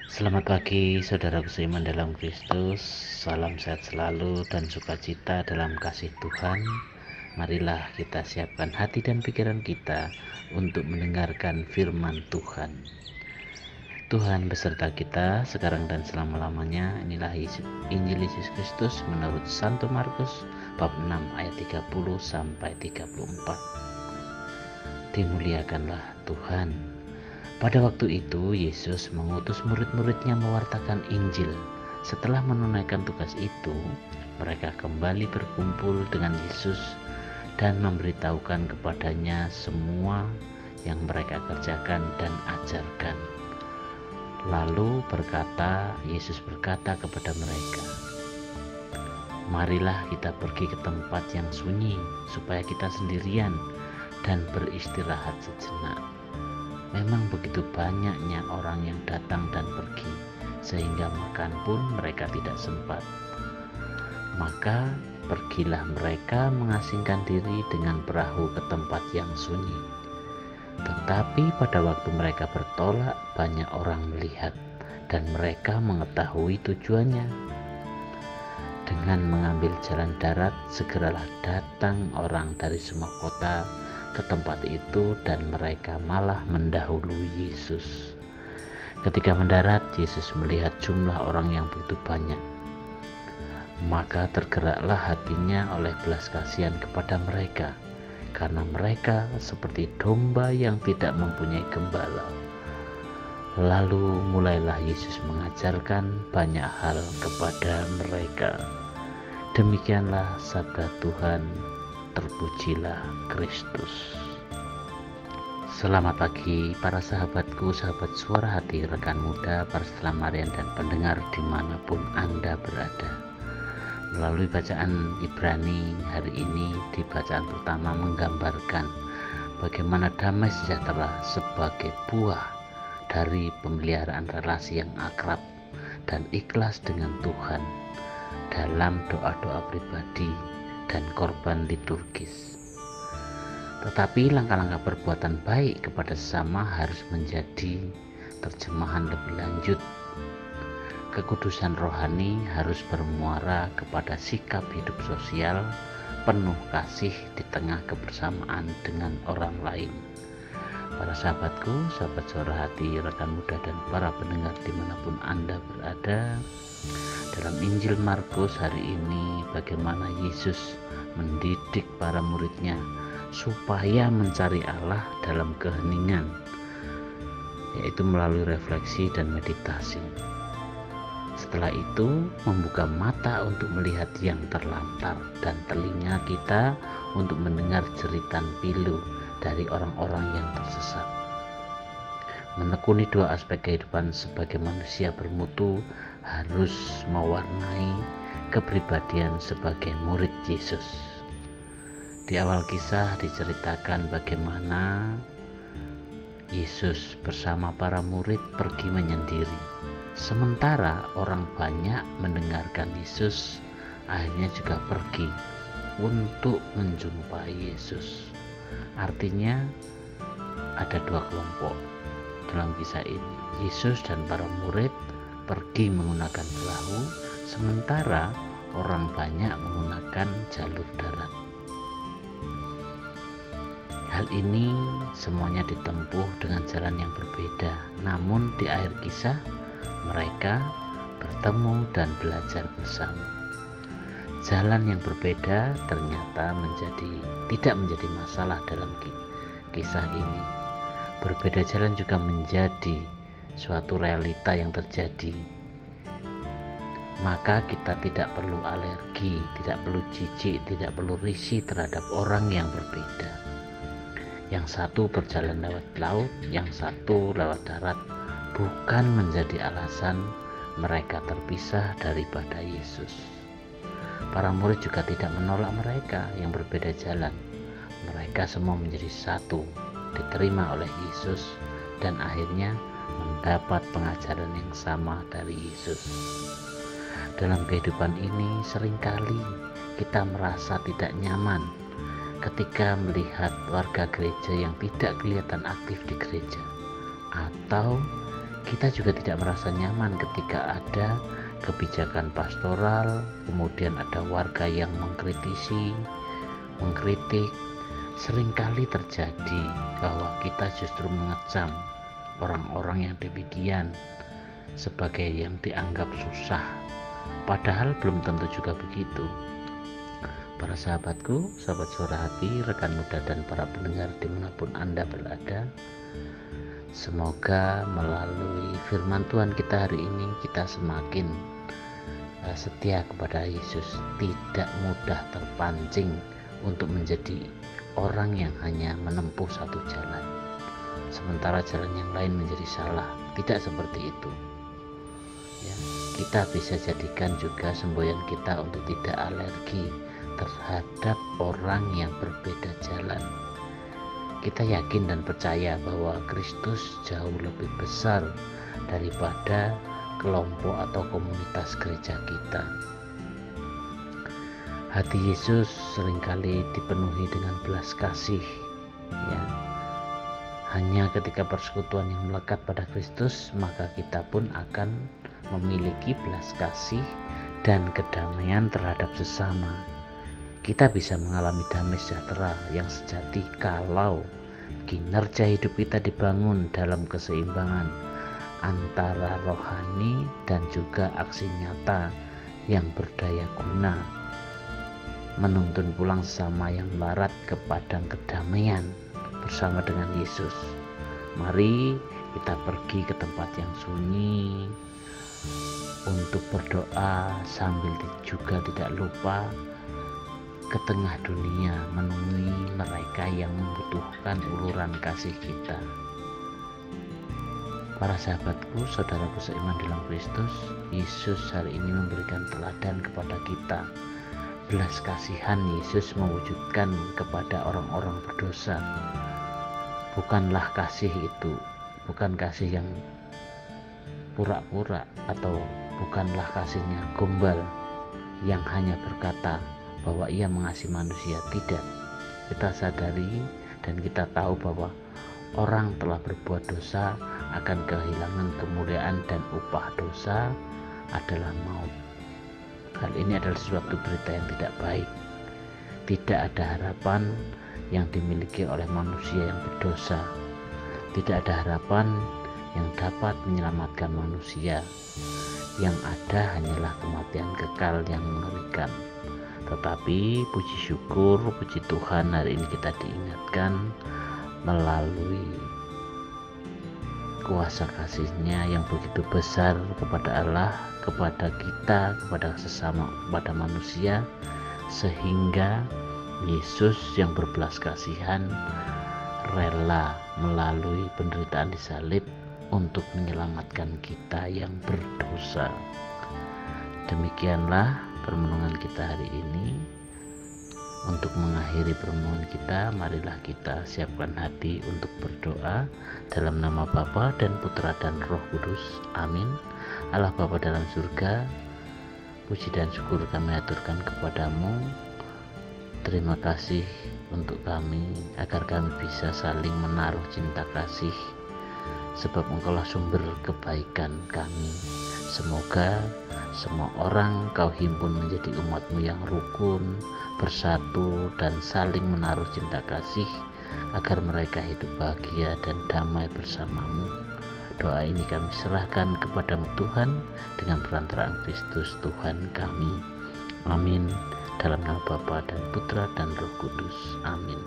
Selamat pagi, saudaraku seiman dalam Kristus. Salam sehat selalu dan sukacita dalam kasih Tuhan. Marilah kita siapkan hati dan pikiran kita untuk mendengarkan firman Tuhan. Tuhan beserta kita sekarang dan selama-lamanya. Inilah Injil Yesus Kristus menurut Santo Markus bab 6 ayat 30 sampai 34. Dimuliakanlah Tuhan. Pada waktu itu, Yesus mengutus murid-muridnya mewartakan Injil. Setelah menunaikan tugas itu, mereka kembali berkumpul dengan Yesus dan memberitahukan kepadanya semua yang mereka kerjakan dan ajarkan. Lalu Yesus berkata kepada mereka, "Marilah kita pergi ke tempat yang sunyi, supaya kita sendirian dan beristirahat sejenak." Memang begitu banyaknya orang yang datang dan pergi, sehingga makan pun mereka tidak sempat. Maka pergilah mereka mengasingkan diri dengan perahu ke tempat yang sunyi. Tetapi pada waktu mereka bertolak, banyak orang melihat, dan mereka mengetahui tujuannya. Dengan mengambil jalan darat, segeralah datang orang dari semua kota ke tempat itu, dan mereka malah mendahului Yesus. Ketika mendarat, Yesus melihat jumlah orang yang begitu banyak. Maka tergeraklah hatinya oleh belas kasihan kepada mereka, karena mereka seperti domba yang tidak mempunyai gembala. Lalu mulailah Yesus mengajarkan banyak hal kepada mereka. Demikianlah sabda Tuhan. Terpujilah Kristus. Selamat pagi para sahabatku, sahabat suara hati, rekan muda, para selamarian dan pendengar dimanapun Anda berada. Melalui bacaan Ibrani hari ini, di bacaan pertama menggambarkan bagaimana damai sejahtera sebagai buah dari pemeliharaan relasi yang akrab dan ikhlas dengan Tuhan dalam doa-doa pribadi dan korban liturgis. Tetapi langkah-langkah perbuatan baik kepada sesama harus menjadi terjemahan lebih lanjut. Kekudusan rohani harus bermuara kepada sikap hidup sosial penuh kasih di tengah kebersamaan dengan orang lain. Para sahabatku, sahabat suara hati, rekan muda dan para pendengar dimanapun Anda berada, dalam Injil Markus hari ini bagaimana Yesus mendidik para muridnya supaya mencari Allah dalam keheningan, yaitu melalui refleksi dan meditasi. Setelah itu membuka mata untuk melihat yang terlantar dan telinga kita untuk mendengar jeritan pilu dari orang-orang yang tersesat. Menekuni dua aspek kehidupan sebagai manusia bermutu harus mewarnai kepribadian sebagai murid Yesus. Di awal kisah diceritakan bagaimana Yesus bersama para murid pergi menyendiri. Sementara orang banyak mendengarkan Yesus, akhirnya juga pergi untuk menjumpai Yesus. Artinya ada dua kelompok dalam kisah ini. Yesus dan para murid pergi menggunakan perahu, sementara orang banyak menggunakan jalur darat. Hal ini semuanya ditempuh dengan jalan yang berbeda, namun di akhir kisah mereka bertemu dan belajar bersama. Jalan yang berbeda ternyata tidak menjadi masalah dalam kisah ini. Berbeda jalan juga menjadi suatu realita yang terjadi. Maka kita tidak perlu alergi, tidak perlu jijik, tidak perlu risih terhadap orang yang berbeda. Yang satu berjalan lewat laut, yang satu lewat darat, bukan menjadi alasan mereka terpisah daripada Yesus. Para murid juga tidak menolak mereka yang berbeda jalan. Mereka semua menjadi satu, diterima oleh Yesus, dan akhirnya mendapat pengajaran yang sama dari Yesus. Dalam kehidupan ini seringkali kita merasa tidak nyaman ketika melihat warga gereja yang tidak kelihatan aktif di gereja, atau Kita juga tidak merasa nyaman ketika ada kebijakan pastoral, kemudian ada warga yang mengkritisi, mengkritik. Seringkali terjadi bahwa kita justru mengecam orang-orang yang demikian sebagai yang dianggap susah, padahal belum tentu juga begitu. Para sahabatku, sahabat suara hati, rekan muda dan para pendengar dimanapun Anda berada, semoga melalui firman Tuhan kita hari ini kita semakin setia kepada Yesus, tidak mudah terpancing untuk menjadi orang yang hanya menempuh satu jalan sementara jalan yang lain menjadi salah. Tidak seperti itu ya. Kita bisa jadikan juga semboyan kita untuk tidak alergi terhadap orang yang berbeda jalan. Kita yakin dan percaya bahwa Kristus jauh lebih besar daripada kelompok atau komunitas gereja kita. Hati Yesus seringkali dipenuhi dengan belas kasih ya. Hanya ketika persekutuan yang melekat pada Kristus, maka kita pun akan memiliki belas kasih dan kedamaian terhadap sesama. Kita bisa mengalami damai sejahtera yang sejati kalau kinerja hidup kita dibangun dalam keseimbangan antara rohani dan juga aksi nyata yang berdaya guna, menuntun pulang sesama yang melarat ke padang kedamaian bersama dengan Yesus. Mari kita pergi ke tempat yang sunyi untuk berdoa sambil juga tidak lupa ke tengah dunia menemui mereka yang membutuhkan uluran kasih kita. Para sahabatku, saudaraku seiman dalam Kristus, Yesus hari ini memberikan teladan kepada kita. Belas kasihan Yesus mewujudkan kepada orang-orang berdosa. Bukanlah kasih itu, bukan kasih yang pura-pura, atau bukanlah kasihnya gombal yang hanya berkata bahwa ia mengasihi manusia. Tidak, kita sadari dan kita tahu bahwa orang telah berbuat dosa akan kehilangan kemuliaan dan upah dosa adalah maut. Hal ini adalah suatu berita yang tidak baik. Tidak ada harapan yang dimiliki oleh manusia yang berdosa. Tidak ada harapan yang dapat menyelamatkan manusia. Yang ada hanyalah kematian kekal yang mengerikan. Tetapi puji syukur, puji Tuhan, hari ini kita diingatkan melalui kuasa kasih-Nya yang begitu besar kepada Allah, kepada kita, kepada sesama, kepada manusia, sehingga Yesus yang berbelas kasihan rela melalui penderitaan di salib untuk menyelamatkan kita yang berdosa. Demikianlah permenungan kita hari ini. Untuk mengakhiri permenungan kita, marilah kita siapkan hati untuk berdoa dalam nama Bapa dan Putra dan Roh Kudus. Amin. Allah Bapa dalam surga, puji dan syukur kami aturkan kepadamu. Terima kasih untuk kami, agar kami bisa saling menaruh cinta kasih, sebab Engkaulah sumber kebaikan kami. Semoga semua orang Kau himpun menjadi umat-Mu yang rukun, bersatu, dan saling menaruh cinta kasih, agar mereka hidup bahagia dan damai bersama-Mu. Doa ini kami serahkan kepada-Mu Tuhan, dengan perantaraan Kristus Tuhan kami. Amin. Dalam nama Bapa dan Putra dan Roh Kudus. Amin.